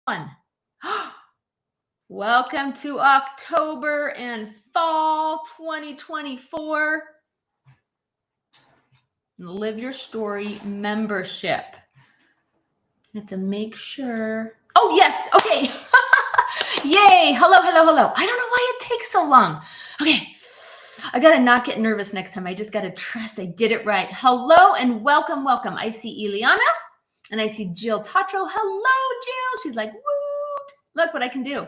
One. Welcome to October and fall 2024. Live Your Story membership. I have to make sure. Oh, yes. Okay. Yay. Hello. I don't know why it takes so long. Okay. I got to not get nervous next time. I just got to trust I did it right. Hello and welcome. I see Ileana and I see Jill Tatro. Hello, Jill. She's like, woot. Look what I can do.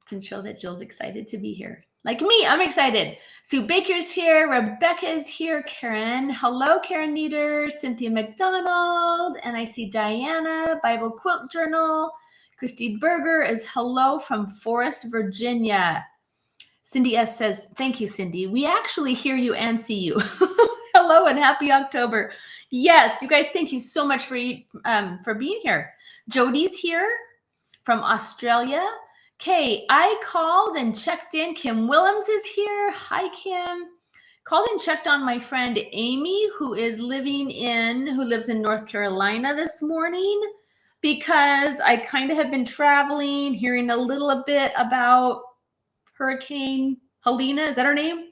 Can show that Jill's excited to be here. Like me, I'm excited. Sue Baker's here. Rebecca is here. Karen. Hello, Karen Nieder. Cynthia McDonald. And I see Diana, Bible Quilt Journal. Christy Berger is hello from Forest, Virginia. Cindy S. says, thank you, Cindy. We actually hear you and see you. Hello and happy October. Yes, you guys, thank you so much for being here. Jody's here from Australia. Okay, I called and checked in. Kim Willems is here. Hi, Kim. Called and checked on my friend Amy, who lives in North Carolina this morning, because I kind of have been traveling, hearing a little bit about Hurricane Helena. Is that her name?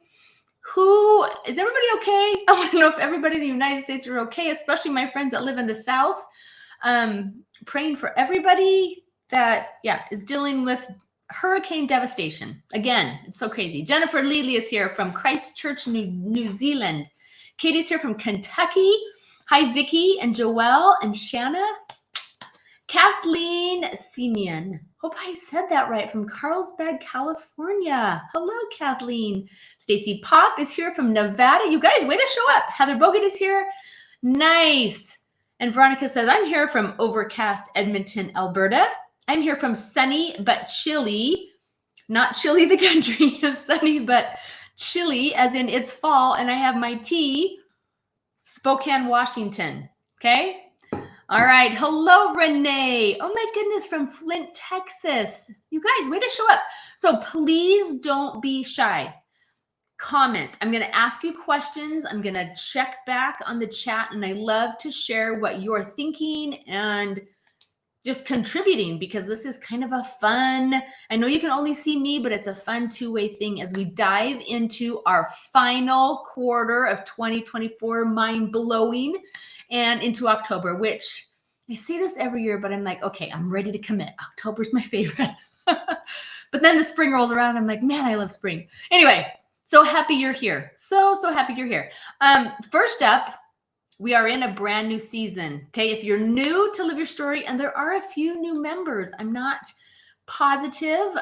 Is everybody okay? I want to know if everybody in the United States are okay, especially my friends that live in the South. Praying for everybody that is dealing with hurricane devastation. Again, it's so crazy. Jennifer Lely is here from Christchurch, New Zealand. Katie's here from Kentucky. Hi, Vicky and Joelle and Shanna. Kathleen Simeon. Hope I said that right, from Carlsbad, California. Hello, Kathleen. Stacy Pop is here from Nevada. You guys, way to show up. Heather Bogut is here. Nice. And Veronica says, I'm here from overcast Edmonton, Alberta. I'm here from sunny but chilly, not chilly the country, sunny but chilly, as in it's fall, and I have my tea, Spokane, Washington. Okay? All right. Hello, Renee. Oh, my goodness, from Flint, Texas. You guys, way to show up. So please don't be shy. Comment. I'm going to ask you questions. I'm going to check back on the chat, and I love to share what you're thinking and just contributing, because this is kind of a fun, I know you can only see me, but it's a fun two-way thing as we dive into our final quarter of 2024, mind-blowing, and into October, which I say this every year, but I'm like, okay, I'm ready to commit. October's my favorite. But then the spring rolls around. I'm like, man, I love spring. Anyway, so happy you're here. So happy you're here. First up, we are in a brand new season. Okay, if you're new to Live Your Story, and there are a few new members, I'm not positive.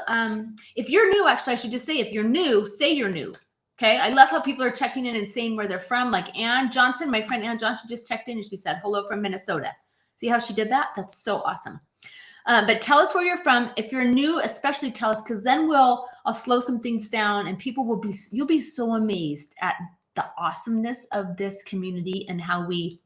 If you're new, actually, I should just say, if you're new, say you're new. Okay, I love how people are checking in and saying where they're from. Like Ann Johnson, my friend Ann Johnson just checked in and she said, hello from Minnesota. See how she did that? That's so awesome. But tell us where you're from. If you're new, especially tell us, because then I'll slow some things down, and you'll be so amazed at the awesomeness of this community and how we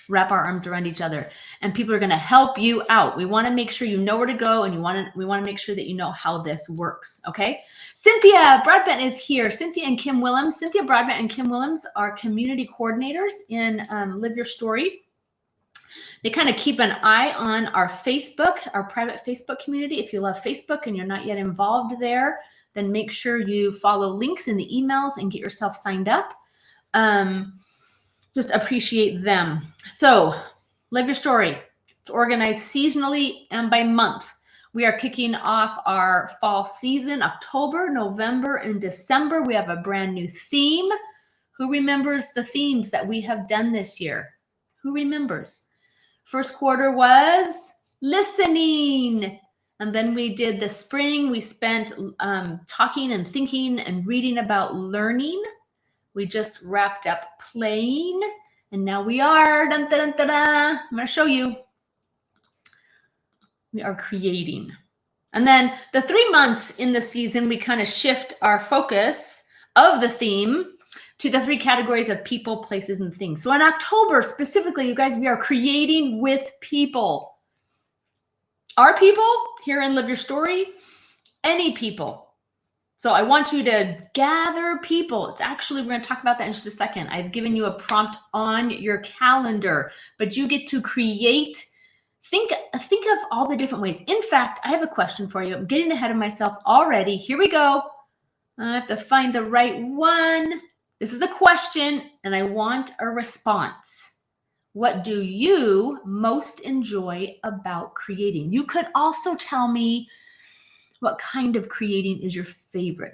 wrap our arms around each other, and people are going to help you out. We want to make sure you know where to go, and we want to make sure that you know how this works. Okay. Cynthia Broadbent is here. Cynthia Broadbent and Kim Willems are community coordinators in Live Your Story. They kind of keep an eye on our Facebook, our private Facebook community. If you love Facebook and you're not yet involved there, then make sure you follow links in the emails and get yourself signed up. Just appreciate them. So, Live Your Story. It's organized seasonally and by month. We are kicking off our fall season, October, November, and December. We have a brand new theme. Who remembers the themes that we have done this year? Who remembers? First quarter was listening. And then we did the spring. We spent talking and thinking and reading about learning. We just wrapped up playing. And now we are, dun, dun, dun, dun, dun. I'm going to show you. We are creating. And then the 3 months in the season, we kind of shift our focus of the theme to the 3 categories of people, places, and things. So in October, specifically, you guys, we are creating with people. Our people here in Live Your Story, any people. So I want you to gather people. It's actually, we're going to talk about that in just a second. I've given you a prompt on your calendar, but you get to create Think of all the different ways. In fact, I have a question for you. I'm getting ahead of myself already. Here we go. I have to find the right one. This is a question, and I want a response. What do you most enjoy about creating? You could also tell me what kind of creating is your favorite.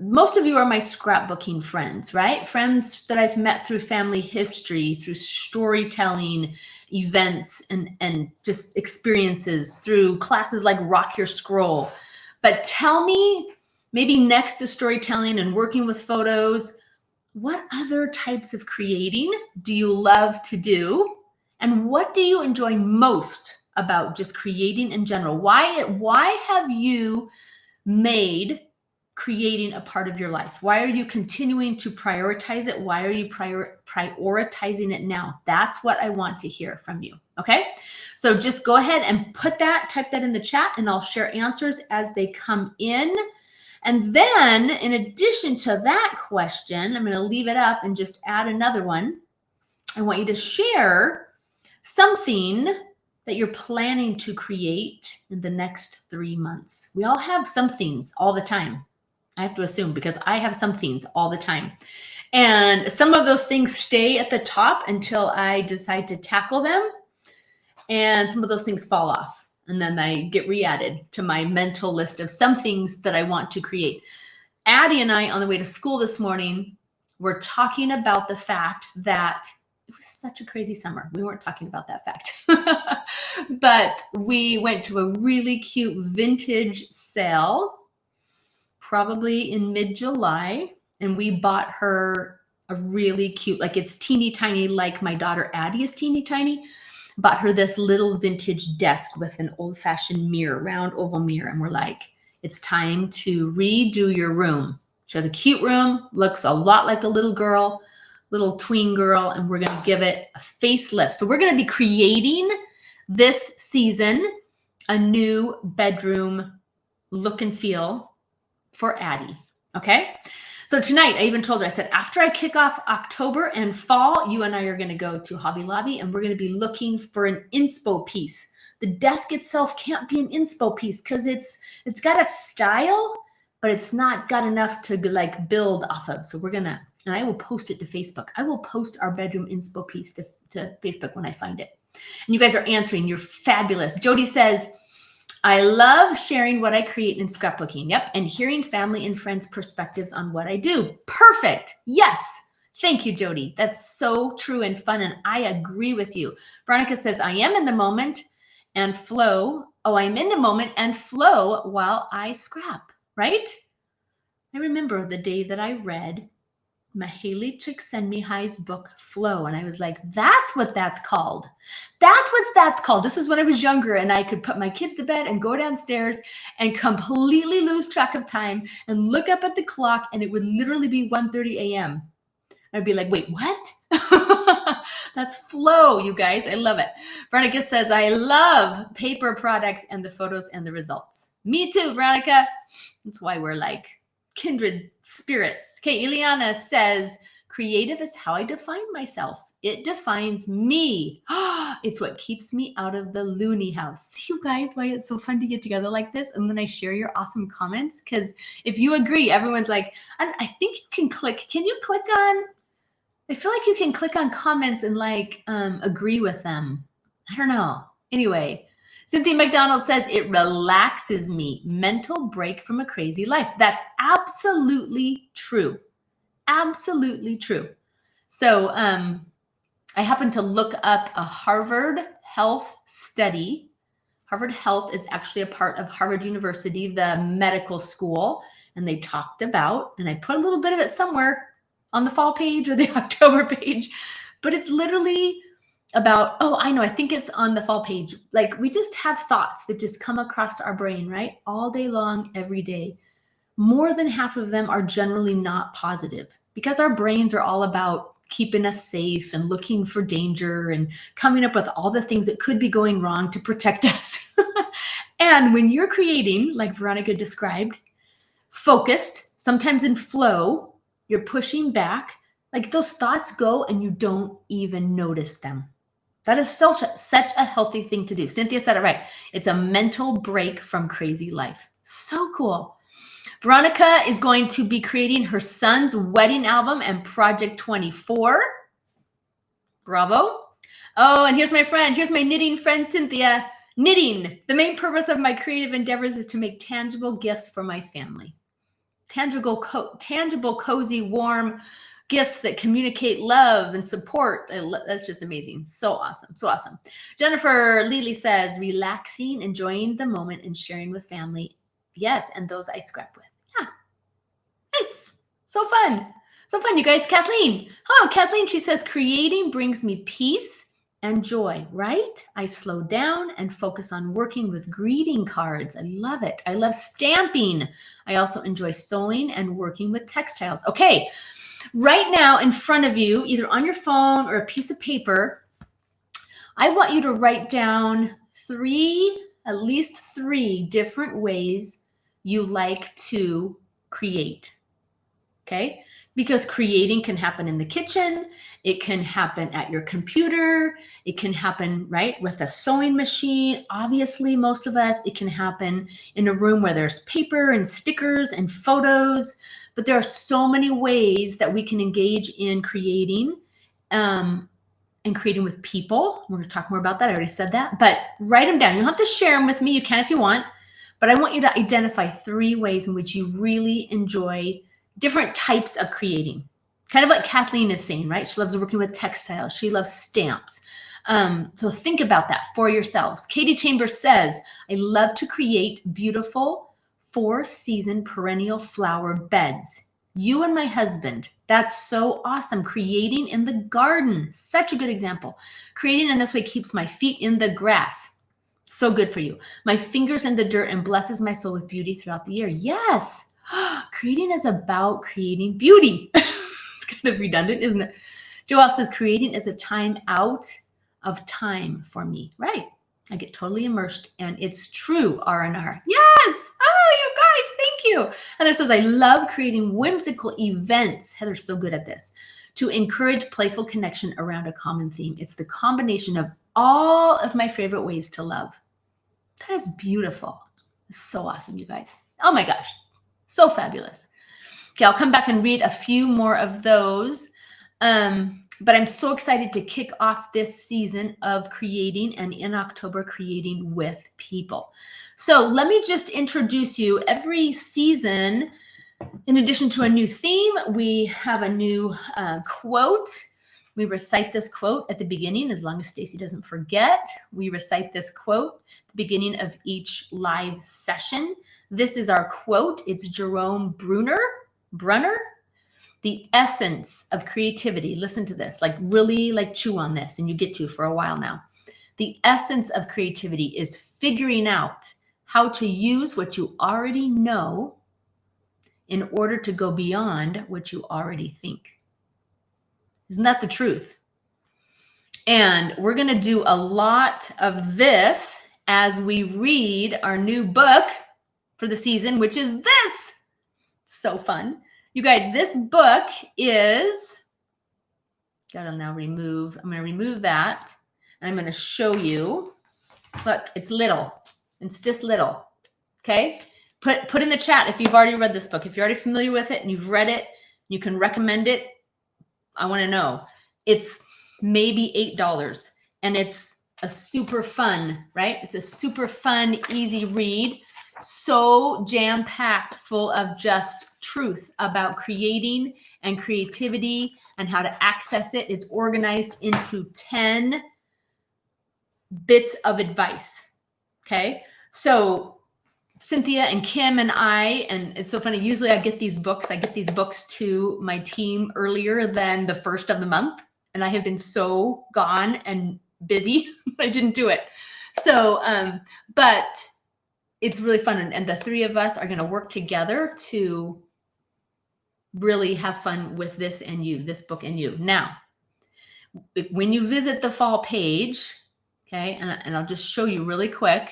Most of you are my scrapbooking friends, right? Friends that I've met through family history, through storytelling events and just experiences, through classes like Rock Your Scroll. But tell me, maybe next to storytelling and working with photos, what other types of creating do you love to do? And what do you enjoy most about just creating in general? Why have you made creating a part of your life? Why are you continuing to prioritize it? Why are you prioritizing it now? That's what I want to hear from you. Okay. So just go ahead and type that in the chat, and I'll share answers as they come in. And then in addition to that question, I'm going to leave it up and just add another one. I want you to share something that you're planning to create in the next 3 months. We all have some things all the time. I have to assume, because I have some things all the time. And some of those things stay at the top until I decide to tackle them. And some of those things fall off. And then I get re-added to my mental list of some things that I want to create. Addie and I, on the way to school this morning, were talking about the fact that it was such a crazy summer. We weren't talking about that fact. But we went to a really cute vintage sale, probably in mid-July, and we bought her a really cute, like it's teeny tiny, like my daughter Addie is teeny tiny, bought her this little vintage desk with an old-fashioned mirror, round oval mirror, and we're like, it's time to redo your room. She has a cute room, looks a lot like a little girl, little tween girl, and we're going to give it a facelift. So we're going to be creating this season a new bedroom look and feel for Addie. Okay. So tonight, I even told her, I said, after I kick off October and fall, you and I are going to go to Hobby Lobby, and we're going to be looking for an inspo piece. The desk itself can't be an inspo piece because it's got a style, but it's not got enough to like build off of. So we're going to, and I will post it to Facebook. I will post our bedroom inspo piece to Facebook when I find it. And you guys are answering. You're fabulous. Jody says, I love sharing what I create in scrapbooking. Yep. And hearing family and friends' perspectives on what I do. Perfect. Yes. Thank you, Jody. That's so true and fun. And I agree with you. Veronica says, I am in the moment and flow. Oh, I'm in the moment and flow while I scrap, right? I remember the day that I read Mahaly Csikszentmihalyi's book, Flow. And I was like, that's what that's called. That's what that's called. This is when I was younger and I could put my kids to bed and go downstairs and completely lose track of time and look up at the clock, and it would literally be 1:30 a.m. I'd be like, wait, what? That's flow, you guys. I love it. Veronica says, I love paper products and the photos and the results. Me too, Veronica. That's why we're like kindred spirits. Okay, Ileana says, creative is how I define myself. It defines me. It's what keeps me out of the loony house. See, you guys, why it's so fun to get together like this, and then I share your awesome comments, because if you agree, everyone's like, I think you can click. Can you click on? I feel like you can click on comments and like agree with them. I don't know. Anyway, Cynthia McDonald says, it relaxes me. Mental break from a crazy life. That's absolutely true. Absolutely true. So I happened to look up a Harvard Health study. Harvard Health is actually a part of Harvard University, the medical school. And they talked about, and I put a little bit of it somewhere on the fall page or the October page, but it's literally about, oh, I know, I think it's on the fall page. Like, we just have thoughts that just come across our brain, right? All day long, every day. More than half of them are generally not positive, because our brains are all about keeping us safe and looking for danger and coming up with all the things that could be going wrong to protect us. And when you're creating, like Veronica described, focused, sometimes in flow, you're pushing back, like those thoughts go and you don't even notice them. That is such a healthy thing to do. Cynthia said it right. It's a mental break from crazy life. So cool. Veronica is going to be creating her son's wedding album and Project 24. Bravo. Oh, and here's my friend. Here's my knitting friend, Cynthia. Knitting. The main purpose of my creative endeavors is to make tangible gifts for my family. Tangible, cozy, warm gifts that communicate love and support. That's just amazing. So awesome. So awesome. Jennifer Lely says, relaxing, enjoying the moment, and sharing with family. Yes, and those I scrap with. Yeah. Nice. So fun. So fun, you guys. Kathleen. Hello, Kathleen. She says, creating brings me peace and joy, right? I slow down and focus on working with greeting cards. I love it. I love stamping. I also enjoy sewing and working with textiles. Okay, right now in front of you, either on your phone or a piece of paper, I want you to write down at least three different ways you like to create. Okay? Because creating can happen in the kitchen, it can happen at your computer, it can happen, right, with a sewing machine. Obviously, most of us, it can happen in a room where there's paper and stickers and photos, but there are so many ways that we can engage in creating and creating with people. We're going to talk more about that. I already said that, but write them down. You don't have to share them with me. You can if you want, but I want you to identify 3 ways in which you really enjoy different types of creating. Kind of like Kathleen is saying, right? She loves working with textiles. She loves stamps. So think about that for yourselves. Katie Chambers says, I love to create beautiful 4-season perennial flower beds. You and my husband. That's so awesome. Creating in the garden. Such a good example. Creating in this way keeps my feet in the grass. So good for you. My fingers in the dirt and blesses my soul with beauty throughout the year. Yes. Creating is about creating beauty. It's kind of redundant, isn't it? Joelle says, creating is a time out of time for me. Right. I get totally immersed, and it's true, R&R. Yes. Oh, you guys, thank you. Heather says, I love creating whimsical events. Heather's so good at this. To encourage playful connection around a common theme. It's the combination of all of my favorite ways to love. That is beautiful. It's so awesome, you guys. Oh my gosh. So fabulous. Okay, I'll come back and read a few more of those. But I'm so excited to kick off this season of creating, and in October, creating with people. So let me just introduce you. Every season, in addition to a new theme, we have a new quote. We recite this quote at the beginning, as long as Stacy doesn't forget. We recite this quote at the beginning of each live session. This is our quote. It's Jerome Brunner. The essence of creativity. Listen to this, like really like chew on this, and you get to for a while now. The essence of creativity is figuring out how to use what you already know in order to go beyond what you already think. Isn't that the truth? And we're going to do a lot of this as we read our new book for the season, which is this. So fun. You guys, this book is, I'm going to remove that. And I'm going to show you. Look, it's little. It's this little. Okay. Put in the chat if you've already read this book. If you're already familiar with it and you've read it, you can recommend it. I want to know. It's maybe $8, and it's a super fun, right? It's a super fun, easy read. So jam-packed full of just truth about creating and creativity and how to access it. It's organized into 10 bits of advice. Okay. So Cynthia and Kim and I, and it's so funny. Usually I get these books to my team earlier than the first of the month. And I have been so gone and busy. I didn't do it. So, but it's really fun. And the 3 of us are going to work together to really have fun with this book and you. Now, when you visit the fall page, okay, and I'll just show you really quick.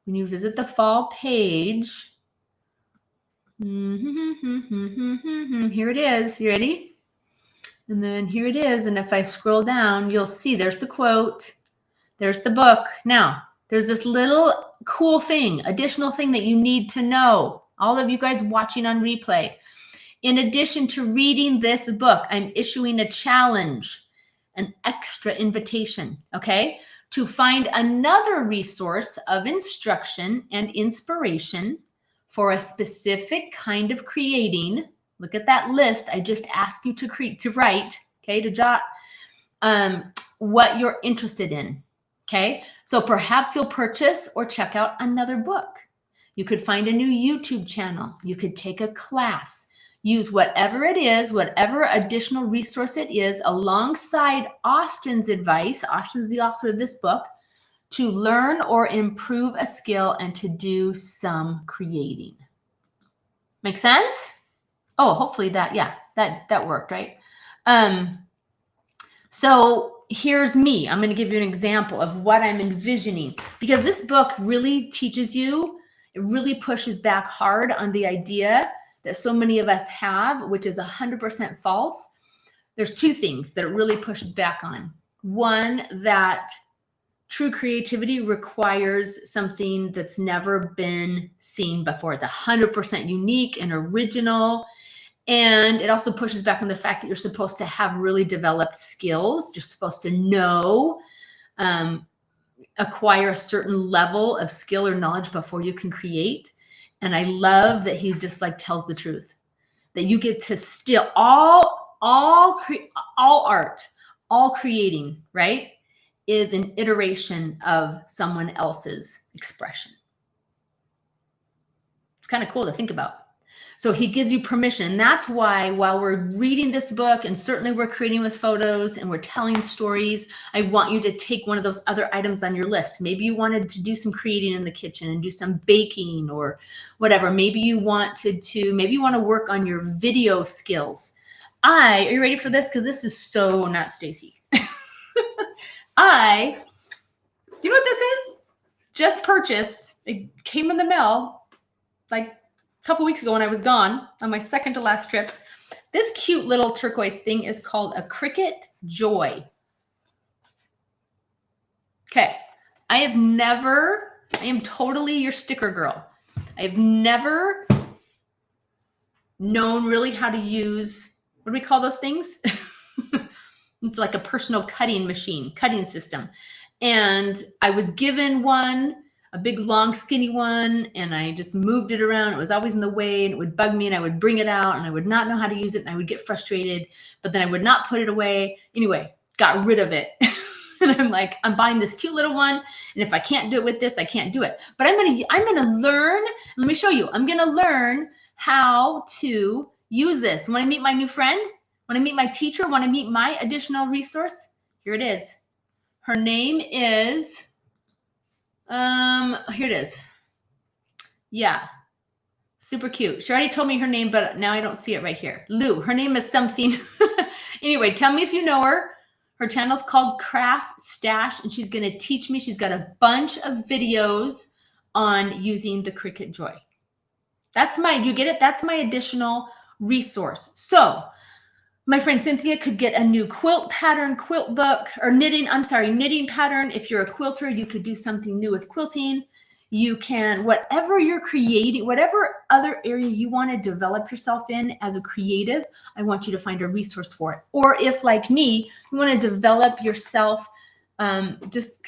When you visit the fall page, here it is. You ready? And then here it is. And if I scroll down, you'll see there's the quote. There's the book. Now, there's this little cool thing, additional thing that you need to know. All of you guys watching on replay. In addition to reading this book, I'm issuing a challenge, an extra invitation, okay, to find another resource of instruction and inspiration for a specific kind of creating. Look at that list I just asked you to write, okay, to jot what you're interested in, okay? So perhaps you'll purchase or check out another book. You could find a new YouTube channel. You could take a class. Use whatever it is, whatever additional resource it is, alongside Austin's advice. Austin's the author of this book, to learn or improve a skill and to do some creating. Make sense? Oh, hopefully that worked, right? So here's me. I'm going to give you an example of what I'm envisioning, because this book really teaches you, it really pushes back hard on the idea that so many of us have, which is 100% false. There's two things that it really pushes back on. One, that true creativity requires something that's never been seen before. It's 100% unique and original. And it also pushes back on the fact that you're supposed to have really developed skills. You're supposed to know, acquire a certain level of skill or knowledge before you can create. And I love that he just like tells the truth, that you get to still all art, all creating, right, is an iteration of someone else's expression. It's kind of cool to think about. So he gives you permission. And that's why while we're reading this book, and certainly we're creating with photos and we're telling stories, I want you to take one of those other items on your list. Maybe you wanted to do some creating in the kitchen and do some baking or whatever. Maybe you wanted to, maybe you want to work on your video skills. Are you ready for this? Because this is so not Stacy. You know what this is? Just purchased. It came in the mail like couple weeks ago when I was gone on my second to last trip. This cute little turquoise thing is called a Cricut Joy. Okay. I am totally your sticker girl. I have never known really how to use, what do we call those things? It's like a personal cutting system. And I was given one, a big, long, skinny one, and I just moved it around. It was always in the way, and it would bug me, and I would bring it out, and I would not know how to use it, and I would get frustrated, but then I would not put it away. Anyway, got rid of it. And I'm like, I'm buying this cute little one, and if I can't do it with this, I can't do it. But I'm gonna learn. Let me show you. I'm gonna learn how to use this. When I meet my new friend, when I meet my teacher, when I meet my additional resource, here it is. Her name is... here it is. Yeah. Super cute. She already told me her name, but now I don't see it right here. Lou. Her name is something. Anyway, tell me if you know her. Her channel's called Craft Stash, and she's going to teach me. She's got a bunch of videos on using the Cricut Joy. Do you get it? That's my additional resource. So my friend Cynthia could get a new quilt book, or knitting pattern. If you're a quilter, you could do something new with quilting. You can, whatever you're creating, whatever other area you want to develop yourself in as a creative, I want you to find a resource for it. Or if, like me, you want to develop yourself just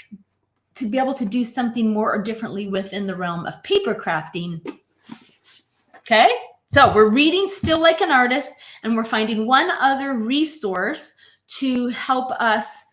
to be able to do something more or differently within the realm of paper crafting. Okay? So we're reading Still Like an Artist, and we're finding one other resource to help us,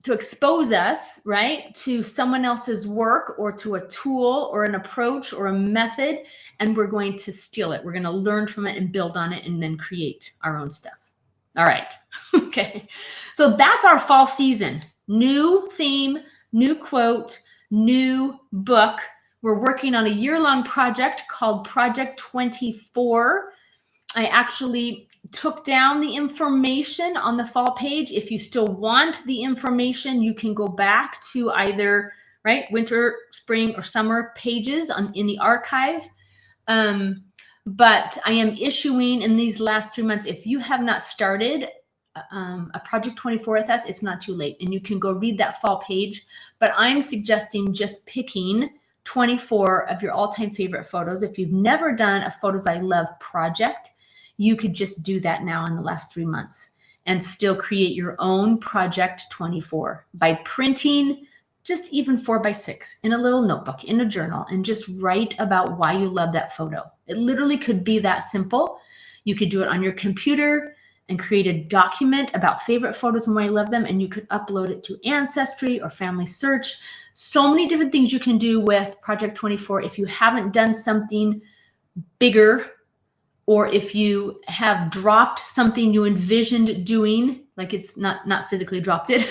to expose us, right, to someone else's work or to a tool or an approach or a method, and we're going to steal it. We're going to learn from it and build on it and then create our own stuff. All right. Okay. So that's our fall season. New theme, new quote, new book. We're working on a year-long project called Project 24. I actually took down the information on the fall page. If you still want the information, you can go back to either winter, spring, or summer pages in the archive. But I am issuing in these last 3 months, if you have not started a Project 24 with us, it's not too late. And you can go read that fall page. But I'm suggesting just picking 24 of your all-time favorite photos. If you've never done a Photos I Love project, you could just do that now in the last 3 months and still create your own Project 24 by printing just even 4x6 in a little notebook, in a journal, and just write about why you love that photo. It literally could be that simple. You could do it on your computer and create a document about favorite photos and why you love them, and you could upload it to Ancestry or Family Search. So many different things you can do with Project 24. If you haven't done something bigger, or if you have dropped something you envisioned doing, like it's not physically dropped it,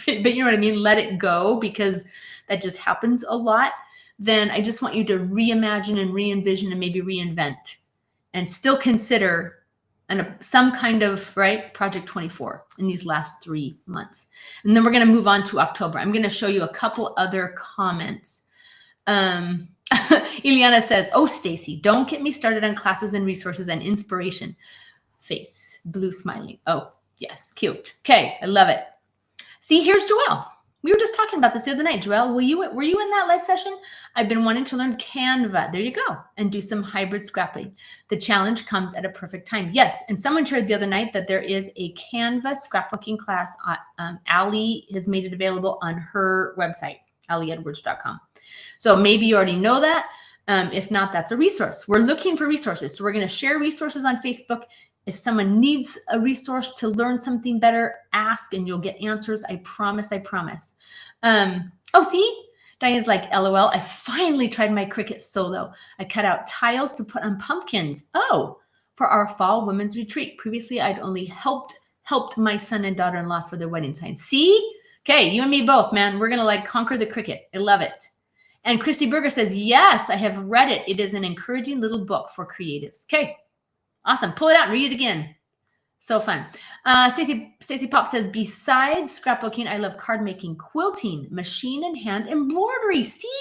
but you know what I mean, let it go, because that just happens a lot, then I just want you to reimagine and re-envision and maybe reinvent and still consider some kind of, right, Project 24 in these last 3 months. And then we're going to move on to October. I'm going to show you a couple other comments. Ileana says, oh, Stacy, don't get me started on classes and resources and inspiration. Face, blue smiling. Oh, yes, cute. Okay, I love it. See, here's Joelle. We were just talking about this the other night. Joelle, were you in that live session? I've been wanting to learn Canva. There you go. And do some hybrid scrapping. The challenge comes at a perfect time. Yes, and someone shared the other night that there is a Canva scrapbooking class. Allie has made it available on her website, allieedwards.com. So maybe you already know that. If not, that's a resource. We're looking for resources. So we're going to share resources on Facebook. If someone needs a resource to learn something better, ask and you'll get answers. I promise, I promise. Oh, see? Diane's like, LOL, I finally tried my Cricut Solo. I cut out tiles to put on pumpkins. Oh, for our fall women's retreat. Previously, I'd only helped my son and daughter-in-law for their wedding sign. See? Okay, you and me both, man. We're going to like conquer the Cricut. I love it. And Christy Berger says, yes, I have read it. It is an encouraging little book for creatives. Okay, awesome. Pull it out and read it again. So fun. Stacy Pop says, besides scrapbooking, I love card making, quilting, machine and hand embroidery. See,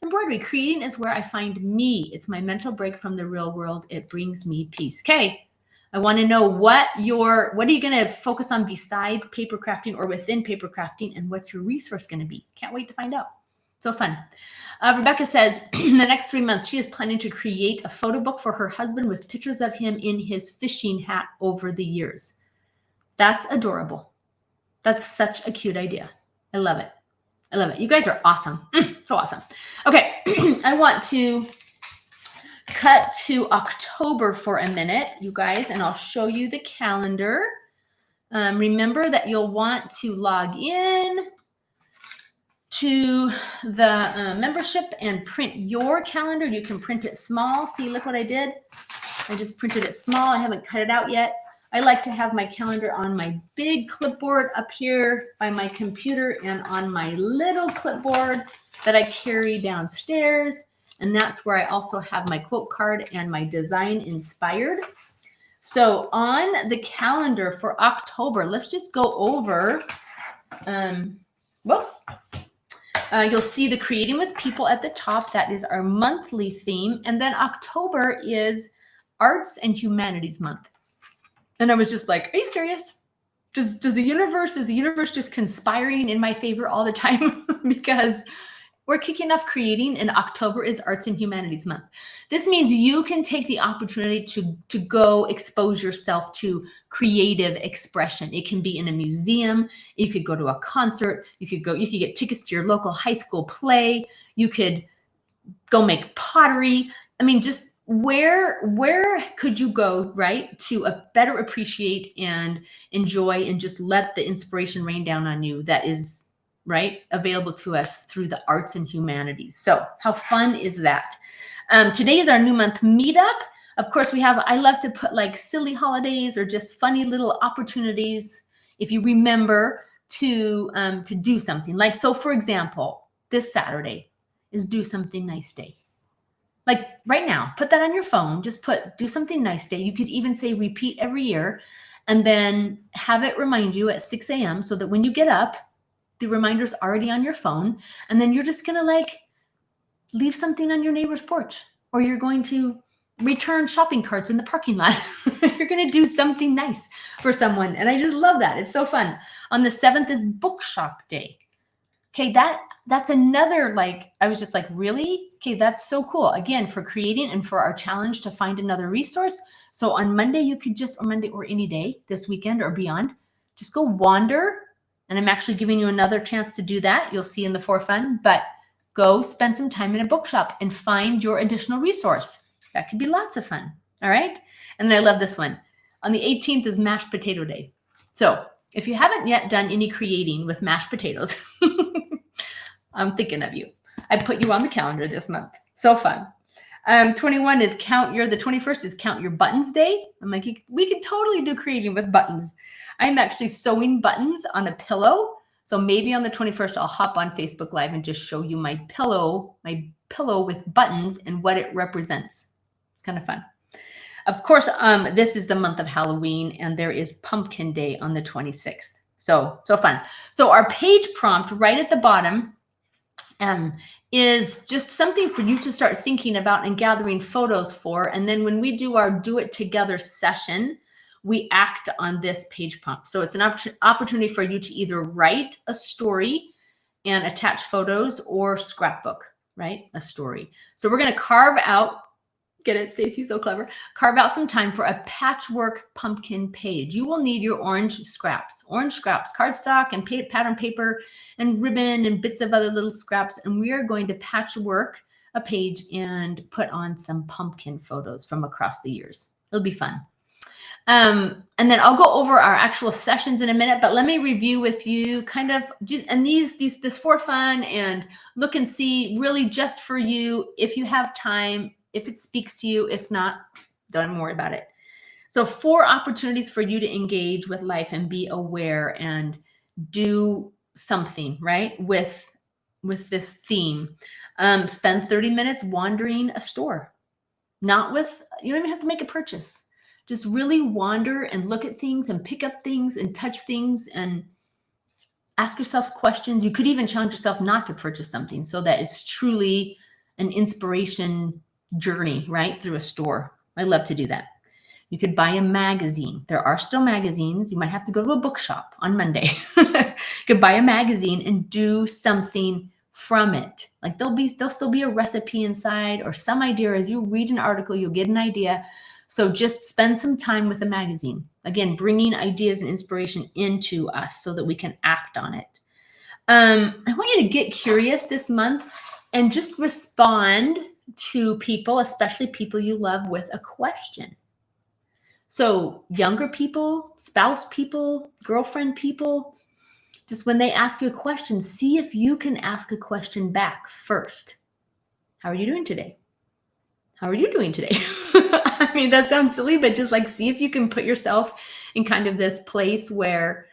embroidery creating is where I find me. It's my mental break from the real world. It brings me peace. Okay, I want to know what are you going to focus on besides paper crafting or within paper crafting, and what's your resource going to be? Can't wait to find out. So fun. Rebecca says, in the next 3 months, she is planning to create a photo book for her husband with pictures of him in his fishing hat over the years. That's adorable. That's such a cute idea. I love it. I love it. You guys are awesome. So awesome. Okay. I want to cut to October for a minute, you guys, and I'll show you the calendar. Remember that you'll want to log in to the membership and print your calendar. You can print it small. See, look what I did. I just printed it small. I haven't cut it out yet. I like to have my calendar on my big clipboard up here by my computer and on my little clipboard that I carry downstairs. And that's where I also have my quote card and my design inspired. So on the calendar for October, let's just go over, you'll see the Creating with People at the top. That is our monthly theme. And then October is Arts and Humanities Month. And I was just like, are you serious? Is the universe just conspiring in my favor all the time? Because we're kicking off creating, and October is Arts and Humanities Month. This means you can take the opportunity to go expose yourself to creative expression. It can be in a museum. You could go to a concert. You could get tickets to your local high school play. You could go make pottery. I mean, just where could you go, right, to better appreciate and enjoy and just let the inspiration rain down on you that is, right, available to us through the arts and humanities. So how fun is that? Today is our new month meetup. Of course, I love to put like silly holidays or just funny little opportunities, if you remember, to do something. Like, so for example, this Saturday is Do Something Nice Day. Like right now, put that on your phone, just Do Something Nice Day. You could even say repeat every year, and then have it remind you at 6 a.m. so that when you get up, the reminder's already on your phone, and then you're just gonna like leave something on your neighbor's porch, or you're going to return shopping carts in the parking lot. You're going to do something nice for someone. And I just love that. It's so fun. On the 7th is bookshop day. Okay, that's another, like, I was just like, really? Okay, that's so cool. Again, for creating and for our challenge to find another resource. So on Monday, you could just, or Monday or any day this weekend or beyond, just go wander. And I'm actually giving you another chance to do that. You'll see in the For Fun, but go spend some time in a bookshop and find your additional resource. That could be lots of fun. All right. And then I love this one. On the 18th is mashed potato day. So if you haven't yet done any creating with mashed potatoes, I'm thinking of you. I put you on the calendar this month. So fun. 21 is the 21st is count your buttons day. I'm like, we could totally do creating with buttons. I'm actually sewing buttons on a pillow. So maybe on the 21st, I'll hop on Facebook Live and just show you my pillow with buttons and what it represents. It's kind of fun. Of course, this is the month of Halloween, and there is Pumpkin Day on the 26th. So fun. So our page prompt right at the bottom is just something for you to start thinking about and gathering photos for. And then when we do our Do It Together session, we act on this page prompt. So it's an opportunity for you to either write a story and attach photos, or scrapbook, right? A story. So we're going to carve out, get it, Stacy, so clever. Carve out some time for a patchwork pumpkin page. You will need your orange scraps, cardstock and pattern paper and ribbon and bits of other little scraps. And we are going to patchwork a page and put on some pumpkin photos from across the years. It'll be fun. And then I'll go over our actual sessions in a minute, but let me review with you kind of just, and this For Fun and Look and See, really just for you, if you have time, if it speaks to you. If not, don't even worry about it. So 4 opportunities for you to engage with life and be aware and do something, right? With this theme. Spend 30 minutes wandering a store. You don't even have to make a purchase. Just really wander and look at things and pick up things and touch things and ask yourself questions. You could even challenge yourself not to purchase something so that it's truly an inspiration journey, right, through a store. I love to do that. You could buy a magazine. There are still magazines. You might have to go to a bookshop on Monday. You could buy a magazine and do something from it. Like there'll still be a recipe inside or some idea. As you read an article, you'll get an idea. So just spend some time with a magazine. Again, bringing ideas and inspiration into us so that we can act on it. I want you to get curious this month and just respond to people, especially people you love, with a question. So younger people, spouse people, girlfriend people, just when they ask you a question, see if you can ask a question back first. How are you doing today? How are you doing today? I mean, that sounds silly, but just like see if you can put yourself in kind of this place where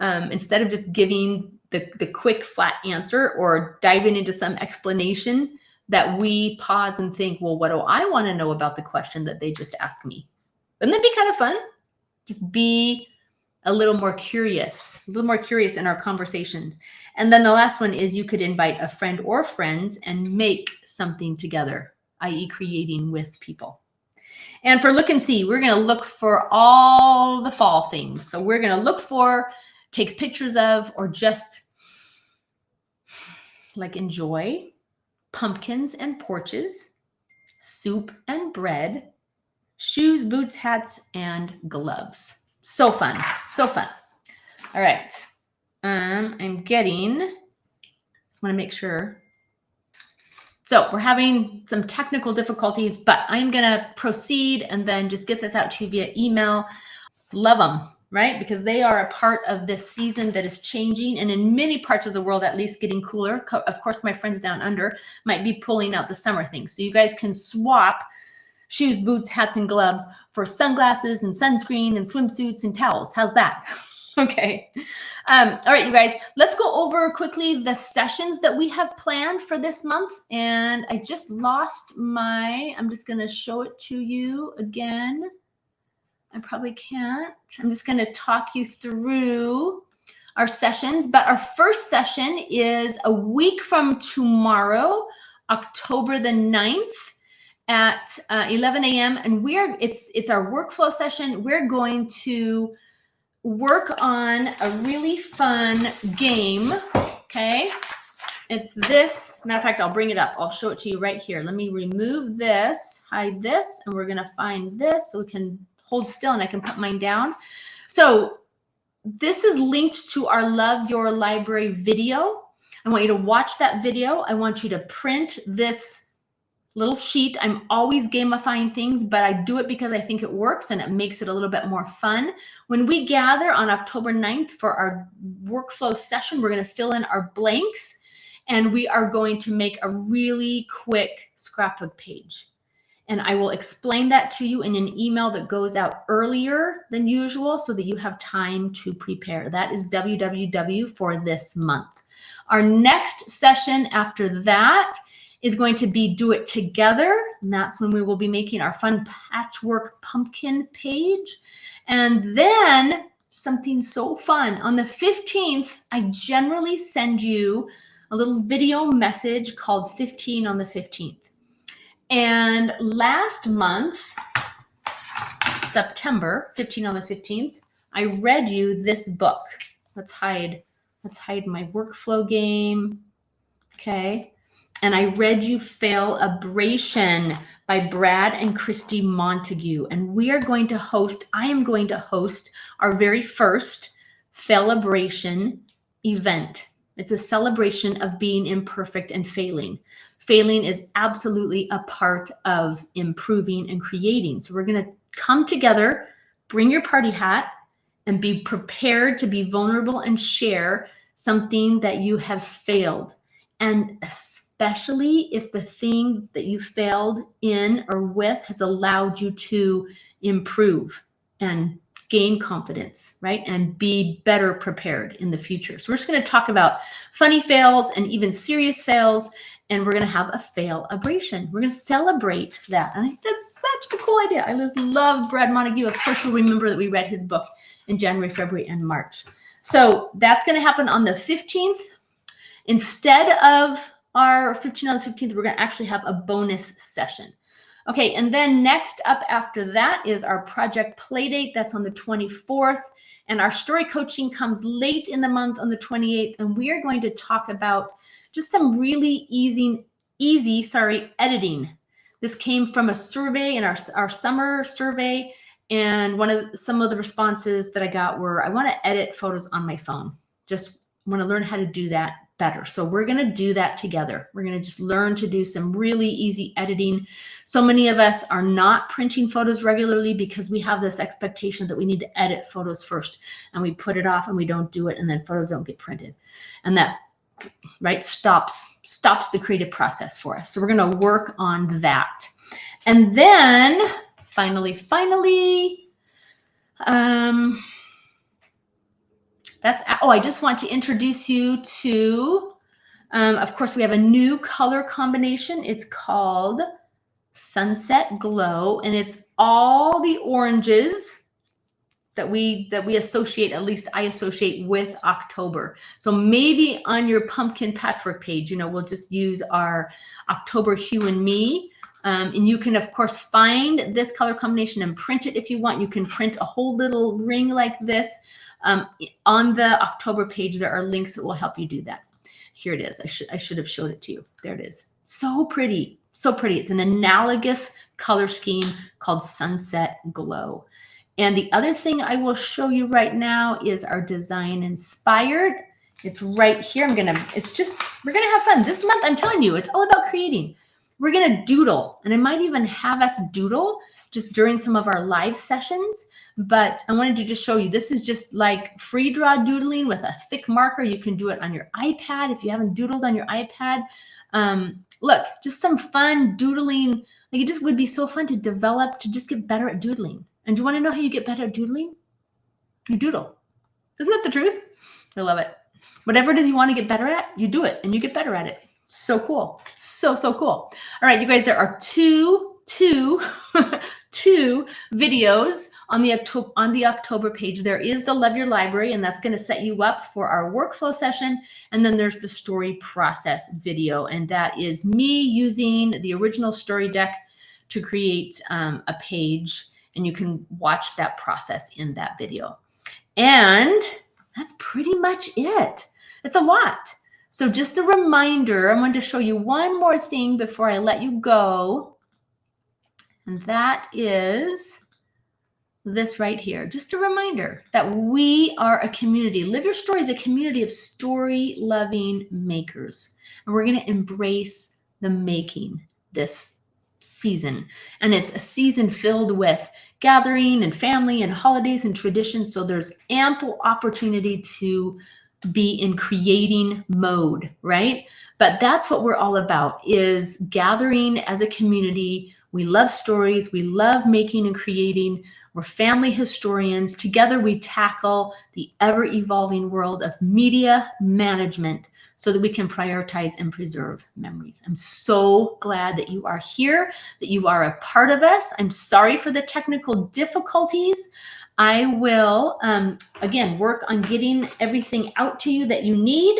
instead of just giving the quick flat answer or diving into some explanation, that we pause and think, well, what do I want to know about the question that they just asked me? Wouldn't that be kind of fun? Just be a little more curious in our conversations. And then the last one is you could invite a friend or friends and make something together, i.e. creating with people. And for Look and See, we're going to look for all the fall things. So we're going to look for, take pictures of, or just like enjoy pumpkins and porches, soup and bread, shoes, boots, hats, and gloves. So fun. So fun. All right. I'm getting, just want to make sure. So we're having some technical difficulties, but I'm going to proceed and then just get this out to you via email. Love them, right? Because they are a part of this season that is changing, and in many parts of the world, at least, getting cooler. Of course, my friends down under might be pulling out the summer things. So you guys can swap shoes, boots, hats, and gloves for sunglasses and sunscreen and swimsuits and towels. How's that? Okay. All right, you guys, let's go over quickly the sessions that we have planned for this month. And I just lost I'm just going to show it to you again. I probably can't. I'm just going to talk you through our sessions. But our first session is a week from tomorrow, October the 9th. at 11 a.m. And it's our workflow session. We're going to work on a really fun game. Okay. It's this. Matter of fact, I'll bring it up. I'll show it to you right here. Let me remove this, hide this, and we're going to find this so we can hold still and I can put mine down. So this is linked to our Love Your Library video. I want you to watch that video. I want you to print this little sheet. I'm always gamifying things, but I do it because I think it works and it makes it a little bit more fun. When we gather on October 9th for our workflow session, we're going to fill in our blanks and we are going to make a really quick scrapbook page. And I will explain that to you in an email that goes out earlier than usual so that you have time to prepare. That is WWW for this month. Our next session after that is going to be Do It Together. And that's when we will be making our fun patchwork pumpkin page. And then something so fun. On the 15th, I generally send you a little video message called 15 on the 15th. And last month, September, 15 on the 15th, I read you this book. Let's hide my workflow game. Okay. And I read you Fail-abration by Brad and Christy Montague. And I am going to host our very first Fail-abration event. It's a celebration of being imperfect and failing. Failing is absolutely a part of improving and creating. So we're going to come together, bring your party hat, and be prepared to be vulnerable and share something that you have failed. And especially if the thing that you failed in or with has allowed you to improve and gain confidence, right? And be better prepared in the future. So we're just going to talk about funny fails and even serious fails. And we're going to have a fail-abration. We're going to celebrate that. And I think that's such a cool idea. I just love Brad Montague. Of course, you'll remember that we read his book in January, February, and March. So that's going to happen on the 15th. Instead of our 15 on the 15th, we're going to actually have a bonus session. Okay, and then next up after that is our project playdate. That's on the 24th. And our story coaching comes late in the month on the 28th. And we are going to talk about just some really easy editing. This came from a survey in our summer survey. And some of the responses that I got were, I want to edit photos on my phone. Just want to learn how to do that better. So we're going to do that together. We're going to just learn to do some really easy editing. So many of us are not printing photos regularly because we have this expectation that we need to edit photos first, and we put it off and we don't do it, and then photos don't get printed. And that, right, stops the creative process for us. So we're going to work on that. And then finally, I just want to introduce you to, of course, we have a new color combination. It's called Sunset Glow, and it's all the oranges that we associate, at least I associate with October. So maybe on your pumpkin patchwork page, we'll just use our October Hue and Me. And you can, of course, find this color combination and print it if you want. You can print a whole little ring like this. On the October page, there are links that will help you do that. Here it is. I should have showed it to you. There it is. So pretty. So pretty. It's an analogous color scheme called Sunset Glow. And the other thing I will show you right now is our Design Inspired. It's right here. we're going to have fun. This month, I'm telling you, it's all about creating. We're going to doodle, and I might even have us doodle just during some of our live sessions. But I wanted to just show you, this is just like free draw doodling with a thick marker. You can do it on your iPad if you haven't doodled on your iPad. Look, just some fun doodling. Like, it just would be so fun to develop, to just get better at doodling. And do you want to know how you get better at doodling? You doodle. Isn't that the truth? I love it. Whatever it is you want to get better at, you do it and you get better at it. So cool. So cool. All right, you guys, there are two videos on the October page. There is the Love Your Library, and that's going to set you up for our workflow session. And then there's the story process video, and that is me using the original story deck to create a page, and you can watch that process in that video. And that's pretty much it. It's a lot. So just a reminder, I'm going to show you one more thing before I let you go. And that is this right here. Just a reminder that we are a community. Live Your Story is a community of story-loving makers. And we're going to embrace the making this season. And it's a season filled with gathering and family and holidays and traditions. So there's ample opportunity to be in creating mode, right? But that's what we're all about, is gathering as a community. We love stories. We love making and creating. We're family historians. Together we tackle the ever-evolving world of media management so that we can prioritize and preserve memories. I'm so glad that you are here, that you are a part of us. I'm sorry for the technical difficulties. I will, again, work on getting everything out to you that you need.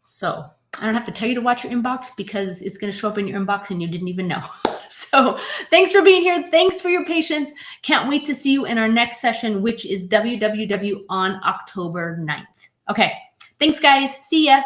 So I don't have to tell you to watch your inbox because it's going to show up in your inbox and you didn't even know. So thanks for being here. Thanks for your patience. Can't wait to see you in our next session, which is WWW on October 9th. Okay. Thanks, guys. See ya.